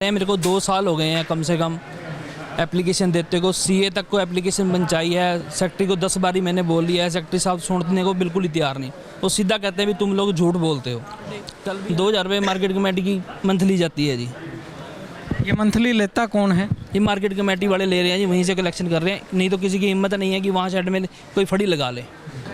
मेरे को 2 साल हो गए हैं कम से कम एप्लीकेशन देते को। सीए तक को एप्लीकेशन पहुंचाई है, सेक्रेटरी को 10 बारी मैंने बोल लिया है, सेक्रेटरी साहब सुनने को बिल्कुल ही तैयार नहीं। वो सीधा कहते हैं भी तुम लोग झूठ बोलते हो। कल 2000 रुपये मार्केट कमेटी की मंथली जाती है जी। ये मंथली लेता कौन है? ये मार्केट कमेटी वाले ले रहे हैं जी, वहीं से कलेक्शन कर रहे हैं। नहीं तो किसी की हिम्मत नहीं है कि वहाँ साइड में कोई फड़ी लगा ले।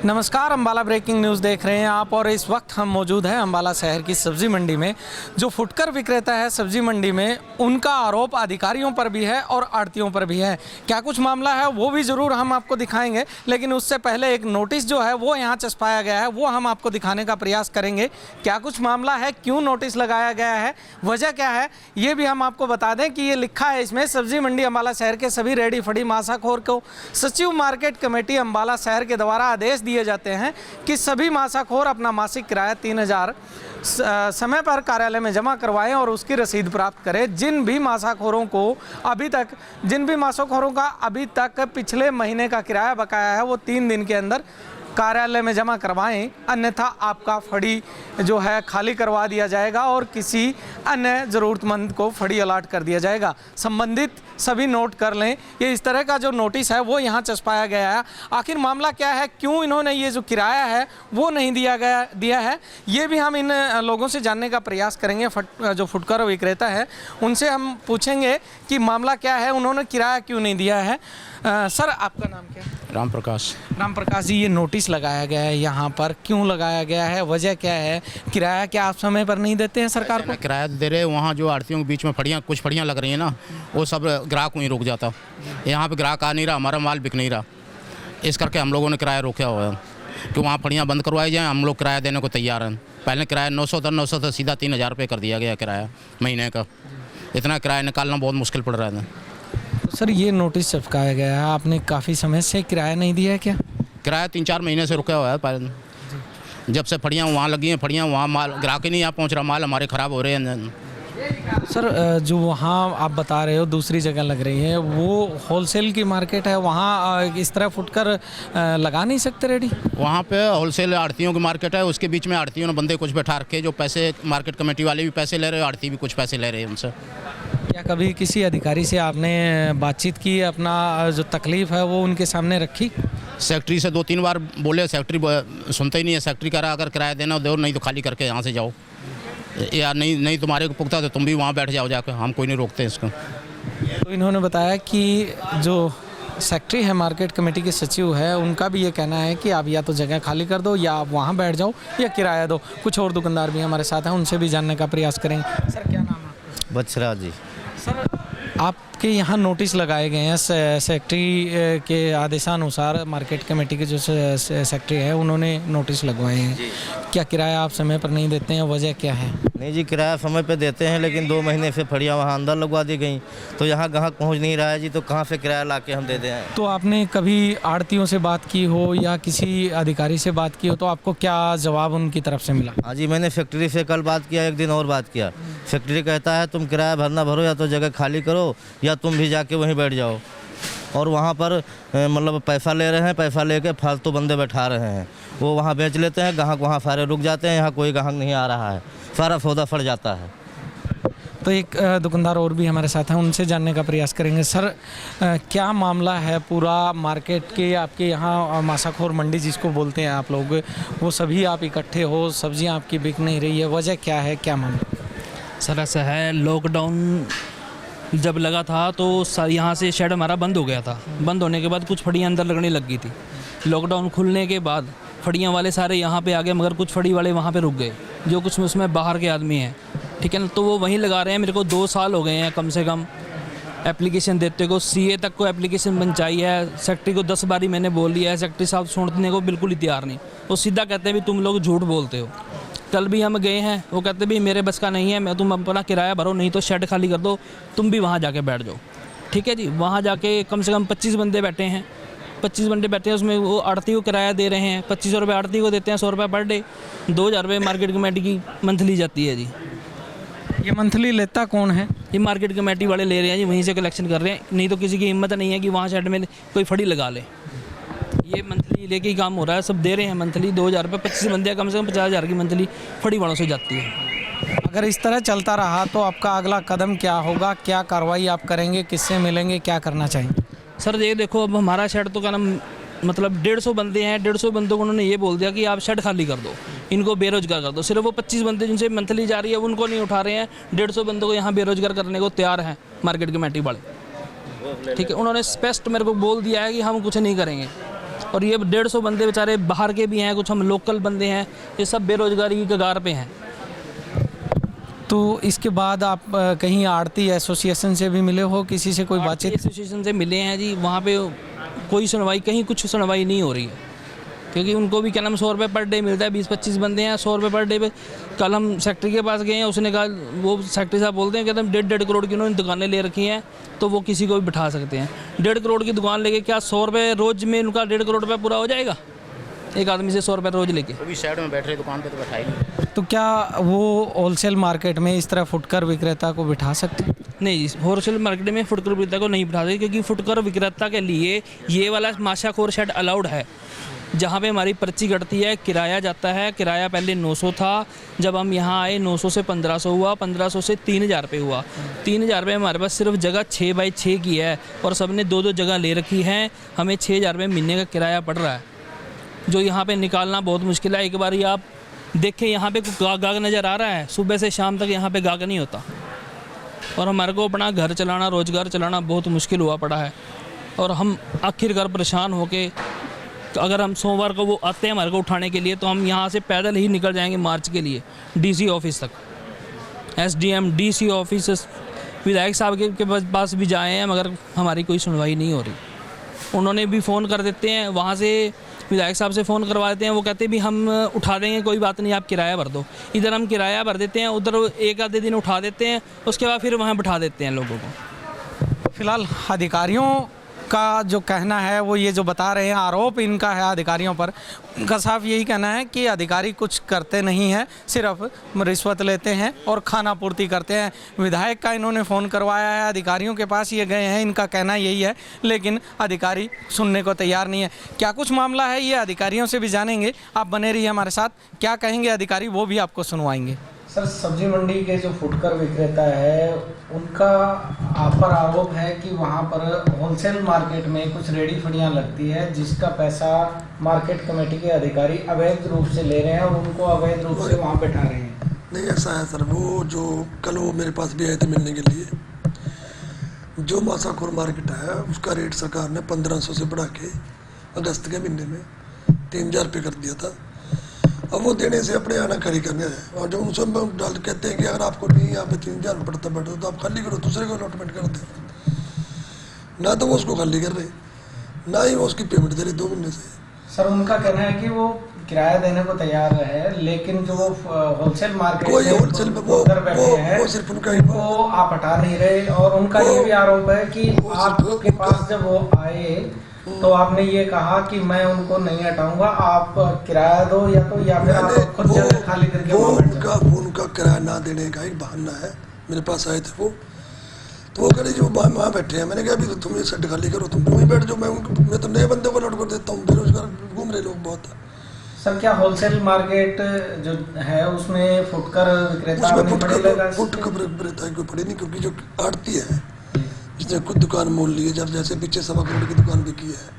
नमस्कार, अम्बाला ब्रेकिंग न्यूज़ देख रहे हैं आप और इस वक्त हम मौजूद हैं अम्बाला शहर की सब्जी मंडी में। जो फुटकर विक्रेता है सब्जी मंडी में, उनका आरोप अधिकारियों पर भी है और आड़तियों पर भी है। क्या कुछ मामला है वो भी ज़रूर हम आपको दिखाएंगे, लेकिन उससे पहले एक नोटिस जो है वो यहाँ चस्पाया गया है, वो हम आपको दिखाने का प्रयास करेंगे। क्या कुछ मामला है, क्यों नोटिस लगाया गया है, वजह क्या है, ये भी हम आपको बता दें कि ये लिखा है इसमें, सब्जी मंडी अम्बाला शहर के सभी रेडी फड़ी मासाखोर को सचिव मार्केट कमेटी अम्बाला शहर के द्वारा आदेश दिए जाते हैं कि सभी मासाखोर अपना मासिक किराया 3000 समय पर कार्यालय में जमा करवाएं और उसकी रसीद प्राप्त करें। जिन भी मासाखोरों का अभी तक पिछले महीने का किराया बकाया है वो 3 दिन के अंदर कार्यालय में जमा करवाएं, अन्यथा आपका फड़ी जो है खाली करवा दिया जाएगा और किसी अन्य ज़रूरतमंद को फड़ी अलाट कर दिया जाएगा। संबंधित सभी नोट कर लें। ये इस तरह का जो नोटिस है वो यहाँ चस्पाया गया है। आखिर मामला क्या है, क्यों इन्होंने ये जो किराया है वो नहीं दिया है, ये भी हम इन लोगों से जानने का प्रयास करेंगे। जो फुटकर विक्रेता है उनसे हम पूछेंगे कि मामला क्या है, उन्होंने किराया क्यों नहीं दिया है। सर, आपका नाम क्या है? राम प्रकाश जी, ये नोटिस लगाया गया है यहाँ पर, क्यों लगाया गया है, वजह क्या है? किराया क्या आप समय पर नहीं देते हैं सरकार को? किराया दे रहे, वहाँ जो आड़तियों के बीच में कुछ फड़ियाँ लग रही हैं ना, वो सब ग्राहक वहीं रुक जाता। यहाँ पे ग्राहक आ नहीं रहा, हमारा माल बिक नहीं रहा, इस करके हम लोगों ने किराया रोका हुआ है कि वहाँ फड़ियाँ बंद करवाई जाएँ। हम लोग किराया देने को तैयार हैं। पहले किराया 900 था, सीधा 3000 रुपये कर दिया गया किराया महीने का। इतना किराया निकालना बहुत मुश्किल पड़ रहा है। सर, ये नोटिस चिपकाया गया है, आपने काफ़ी समय से किराया नहीं दिया है क्या? किराया 3-4 महीने से रुका हुआ है। पहले जब से फड़ियाँ वहाँ लगी हैं, फड़ियाँ वहाँ माल ग्राहक ही नहीं यहाँ पहुँच रहा, माल हमारे ख़राब हो रहे हैं। सर, जो वहाँ आप बता रहे हो दूसरी जगह लग रही है, वो होलसेल की मार्केट है, वहाँ इस तरह फुटकर लगा नहीं सकते रेडी? वहाँ पे होलसेल आड़तियों की मार्केट है, उसके बीच में आड़तियों ने बंदे कुछ बैठा रखे, जो पैसे मार्केट कमेटी वाले भी पैसे ले रहे हैं, आड़ती भी कुछ पैसे ले रहे हैं उनसे। क्या कभी किसी अधिकारी से आपने बातचीत की, अपना जो तकलीफ़ है वो उनके सामने रखी? सेक्रेटरी से 2-3 बार बोले, सेक्रेटरी सुनते ही नहीं है। सेक्रेटरी कह रहा अगर किराया देना दो, नहीं तो खाली करके यहाँ से जाओ, या नहीं तुम्हारे को पुख्ता तो तुम भी वहाँ बैठ जाओ जाकर, हम कोई नहीं रोकते इसको। तो इन्होंने बताया कि जो सेक्रेटरी है मार्केट कमेटी के सचिव है, उनका भी ये कहना है कि आप या तो जगह खाली कर दो या आप वहाँ बैठ जाओ या किराया दो। कुछ और दुकानदार भी हमारे साथ हैं, उनसे भी जानने का प्रयास करेंगे। सर, क्या नाम है? बछरा जी। सर, आपके यहाँ नोटिस लगाए गए हैं सेक्रेटरी के आदेशानुसार, मार्केट कमेटी के जो सेक्रेटरी है उन्होंने नोटिस लगवाए हैं। क्या किराया आप समय पर नहीं देते हैं, वजह क्या है? नहीं जी, किराया समय पे देते हैं, लेकिन 2 महीने से फड़ियाँ वहाँ अंदर लगवा दी गई, तो यहाँ ग्राहक पहुँच नहीं रहा है जी, तो कहाँ से किराया ला के हम दे दें? तो आपने कभी आड़तियों से बात की हो या किसी अधिकारी से बात की हो, तो आपको क्या जवाब उनकी तरफ से मिला? हाँ जी, मैंने फैक्ट्री से कल बात किया, एक दिन और बात किया। फैक्ट्री कहता है तुम किराया भरना भरो, या तो जगह खाली करो या तुम भी जाके वहीं बैठ जाओ। और वहाँ पर मतलब पैसा ले रहे हैं, पैसा लेके फालतू बंदे बैठा रहे हैं, वो वहाँ बेच लेते हैं, ग्राहक वहाँ सारे रुक जाते हैं, यहाँ कोई ग्राहक नहीं आ रहा है, सारा सौदा फट जाता है। तो एक दुकानदार और भी हमारे साथ हैं, उनसे जानने का प्रयास करेंगे। सर, क्या मामला है पूरा मार्केट के? आपके यहाँ मासाखोर मंडी जिसको बोलते हैं आप लोग, वो सभी आप इकट्ठे हो, सब्जियाँ आपकी बिक नहीं रही है, वजह क्या है, क्या मामला? सर, ऐसा है, लॉकडाउन जब लगा था तो यहाँ से शेड हमारा बंद हो गया था। बंद होने के बाद कुछ फड़ियाँ अंदर लगने लग गई थी। लॉकडाउन खुलने के बाद फड़ियाँ वाले सारे यहाँ पे आ गए, मगर कुछ फड़ी वाले वहाँ पे रुक गए, जो कुछ उसमें बाहर के आदमी हैं, ठीक है ना, तो वो वहीं लगा रहे हैं। मेरे को 2 साल हो गए हैं कम से कम एप्लीकेशन देते को। सीए तक को एप्लीकेशन पहुंचाई है, सेक्रेटरी को 10 बारी मैंने बोल लिया है, सेक्रेटरी साहब सुनने को बिल्कुल ही तैयार नहीं। वो सीधा कहते हैं भी तुम लोग झूठ बोलते हो। कल भी हम गए हैं, वो कहते भी मेरे बस का नहीं है, मैं तुम अपना किराया भरो, नहीं तो शेड खाली कर दो, तुम भी वहाँ जाके बैठ जाओ। ठीक है जी, वहाँ जाके कम से कम 25 बंदे बैठे हैं, 25 बंदे बैठे हैं, उसमें वो आड़ती को किराया दे रहे हैं। 2500 रुपये आड़ती को देते हैं, 100 रुपये पर डे, 2000 रुपये मार्केट कमेटी की मंथली जाती है जी। ये मंथली लेता कौन है? ये मार्केट कमेटी वाले ले रहे हैं जी, वहीं से कलेक्शन कर रहे हैं। नहीं तो किसी की हिम्मत नहीं है कि वहाँ साइड में कोई फड़ी लगा ले। ये मंथली लेके ही काम हो रहा है, सब दे रहे हैं मंथली 2000 रुपये। 25 बंदे कम से कम 50,000 की मंथली फड़ी वालों से जाती है। अगर इस तरह चलता रहा तो आपका अगला कदम क्या होगा, क्या कार्रवाई आप करेंगे, किससे मिलेंगे, क्या करना चाहेंगे? सर ये देखो, अब हमारा शेड तो क्या नाम मतलब 150 बंदे हैं, 150 बंदों को उन्होंने ये बोल दिया कि आप शेड खाली कर दो, इनको बेरोजगार कर दो। सिर्फ वो 25 बंदे जिनसे मंथली जा रही है उनको नहीं उठा रहे हैं, 150 बंदों को यहाँ बेरोजगार करने को तैयार हैं मार्केट कमेटी वाले। ठीक है, उन्होंने स्पष्ट मेरे को बोल दिया है कि हम कुछ नहीं करेंगे। और ये 150 बंदे बेचारे बाहर के भी हैं, कुछ हम लोकल बंदे हैं, ये सब बेरोजगारी की कगार पे हैं। तो इसके बाद आप कहीं आड़ती एसोसिएशन से भी मिले हो, किसी से कोई बातचीत? एसोसिएशन से मिले हैं जी, वहाँ पे कोई सुनवाई, कहीं कुछ सुनवाई नहीं हो रही है, क्योंकि उनको भी क्या नाम 100 रुपये पर डे मिलता है। 20-25 बंदे हैं, 100 रुपये पर डे पे। कल हम सेक्रेटरी के पास गए हैं, उसने कहा, वो सेक्रेटरी साहब बोलते हैं कि हम 1.5 करोड़ की उन्होंने दुकानें ले रखी हैं, तो वो किसी को भी बिठा सकते हैं। 1.5 करोड़ की दुकान लेके क्या 100 रुपये रोज़ में उनका 1.5 करोड़ रुपये पूरा हो जाएगा एक आदमी से 100 रुपये रोज़ लेके? अभी साइड में बैठ रहे दुकान पे तो बैठा ही नहीं। तो क्या वो होलसेल मार्केट में इस तरह फुटकर विक्रेता को बिठा सकते हैं? नहीं, होलसेल मार्केट में फुटकर विक्रेता को नहीं बिठा सकते, क्योंकि फुटकर विक्रेता के लिए ये वाला माशाखोर शेड अलाउड है, जहाँ पे हमारी पर्ची कटती है, किराया जाता है। किराया पहले 900 था, जब हम यहाँ आए 900 से 1500 हुआ, 1500 से 3000 रुपये हुआ। 3000 रुपये हमारे पास सिर्फ जगह 6x6 की है और सबने 2-2 जगह ले रखी हैं। हमें 6000 रुपये महीने का किराया पड़ रहा है, जो यहाँ पे निकालना बहुत मुश्किल है। एक बार ही आप देखें, यहाँ पे कोई गाहक नज़र आ रहा है, सुबह से शाम तक यहाँ पे गाहक नहीं होता, और हमारे को अपना घर चलाना, रोज़गार चलाना बहुत मुश्किल हुआ पड़ा है। और हम आखिरकार परेशान होके, अगर हम सोमवार को वो आते हैं हमारे को उठाने के लिए, तो हम यहाँ से पैदल ही निकल जाएंगे मार्च के लिए डीसी ऑफिस तक। एसडीएम, डीसी ऑफिस, विधायक साहब के पास भी जाए हैं, मगर हमारी कोई सुनवाई नहीं हो रही। उन्होंने भी फ़ोन कर देते हैं, वहाँ से विधायक साहब से फ़ोन करवा देते हैं, वो कहते हैं भी हम उठा देंगे, कोई बात नहीं, आप किराया भर दो। इधर हम किराया भर देते हैं, उधर एक आधे दिन उठा देते हैं, उसके बाद फिर वहाँ बिठा देते हैं लोगों को। फिलहाल अधिकारियों का जो कहना है, वो ये जो बता रहे हैं, आरोप इनका है अधिकारियों पर, उनका साफ यही कहना है कि अधिकारी कुछ करते नहीं हैं, सिर्फ रिश्वत लेते हैं और खाना पूर्ति करते हैं। विधायक का इन्होंने फ़ोन करवाया है, अधिकारियों के पास ये गए हैं, इनका कहना यही है, लेकिन अधिकारी सुनने को तैयार नहीं है। क्या कुछ मामला है, ये अधिकारियों से भी जानेंगे। आप बने रहिए हमारे साथ, क्या कहेंगे अधिकारी वो भी आपको सुनवाएंगे। सर, सब्जी मंडी के जो फुटकर विक्रेता है, उनका आप पर आरोप है कि वहाँ पर होलसेल मार्केट में कुछ रेडी फड़ियाँ लगती है, जिसका पैसा मार्केट कमेटी के अधिकारी अवैध रूप से ले रहे हैं और उनको अवैध रूप से वहाँ बैठा रहे हैं। नहीं, ऐसा है सर। वो जो कल वो मेरे पास भी आए थे मिलने के लिए, जो मासाखोर मार्केट है उसका रेट सरकार ने 1500 से बढ़ा के अगस्त के महीने में 3000 रुपये कर दिया था। अब वो देने से अपने आना खाली करने हैं, और जो उनसे डाल कहते हैं कि अगर आपको नहीं यहाँ पे 3000 पड़ता बैठो तो आप खाली करो, दूसरे को अलॉटमेंट कर दे। ना तो वो उसको खाली कर रहे, ना ही वो उसकी पेमेंट दे रहे 2 महीने से। सर, उनका कहना है कि वो किराया देने को तैयार है, लेकिन जो वो होलसेल मार्केट कोई होलसेल में वो सिर्फ उनका वो आप हटा नहीं रहे। और उनका ये भी आरोप है कि आपके पास जब वो आए तो आपने ये कहा कि मैं उनको नहीं हटाऊंगा, आप किराया दो या फिर आप खुद जगह खाली करके उनका किराया ना देने का एक बहाना है। मेरे पास आए थे वो, तो वो कह रहे जो वहाँ बैठे हैं। मैंने कहा अभी तो तुम ये सेट खाली करो, तुम वहीं बैठ जाओ, मैं तो नए बंदों को लौट कर देता हूँ, बेरोजगार घूम रहे लोग बहुत। सर, क्या होलसेल मार्केट जो है उसमें फुटकर विक्रेता फुटकर विक्रेता कोई पड़े नहीं, क्योंकि जो आड़ती है जिसने खुद दुकान मोल ली है, जब जैसे पीछे 1.25 करोड़ की दुकान बिकी है,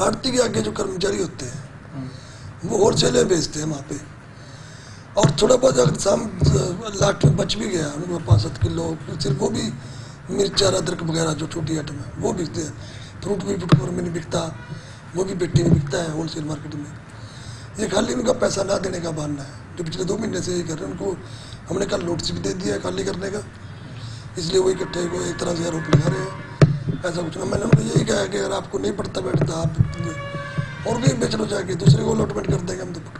आड़ती के आगे जो कर्मचारी होते हैं वो होलसेल में बेचते हैं वहाँ पे। और थोड़ा बहुत अगर शाम लास्ट में बच भी गया उनको 5-7 किलो, सिर्फ वो भी मिर्चा, अदरक वगैरह जो छोटी आइटम है वो बिकते हैं। फ्रूट भी फुटकर में नहीं बिकता, वो भी पेटी में बिकता है होलसेल मार्केट में। ये खाली उनका पैसा ना देने का बहाना है, जो पिछले 2 महीने से ये कर रहे हैं। उनको हमने कल नोटिस भी दे दिया है खाली करने का, इसलिए वो इकट्ठे को एक तरह से आरोप लगा रहे हैं। ऐसा कुछ ना, मैंने उनको यही कहा कि अगर आपको नहीं पड़ता बैठता आप और कहीं बेच लो जाके, दूसरे को अलॉटमेंट कर देंगे हम तो फुटकर।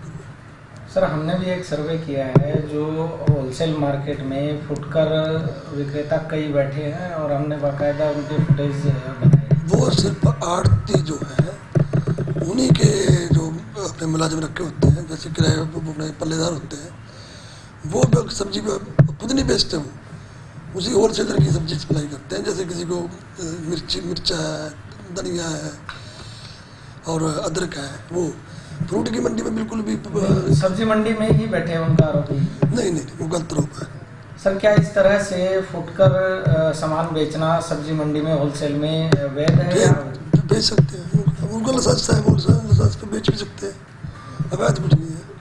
सर, हमने भी एक सर्वे किया है, जो होलसेल मार्केट में फुटकर विक्रेता कई बैठे हैं और हमने बाकायदा उनके फुटेज बनाए। वो सिर्फ आड़ती जो है उन्हीं के जो अपने मुलाजिम रखे होते हैं, जैसे किराए पल्लेदार होते हैं, वो सब्जी खुद नहीं बेचते, वो उसी होलसेलर की सब्जी सप्लाई करते हैं। जैसे किसी को मिर्चा है, धनिया है और अदरक है, वो फ्रूट की मंडी में बिल्कुल भी सब्जी मंडी में ही बैठे हैं उनका आरोप है। नहीं नहीं, वो गलत आरोप है। सर, क्या इस तरह से फुटकर सामान बेचना सब्जी मंडी में होलसेल में वैध है या बेच सकते हैं, उनको लाइसेंस है, वो लाइसेंस पे बेच भी सकते हैं, अवैध कुछ नहीं है।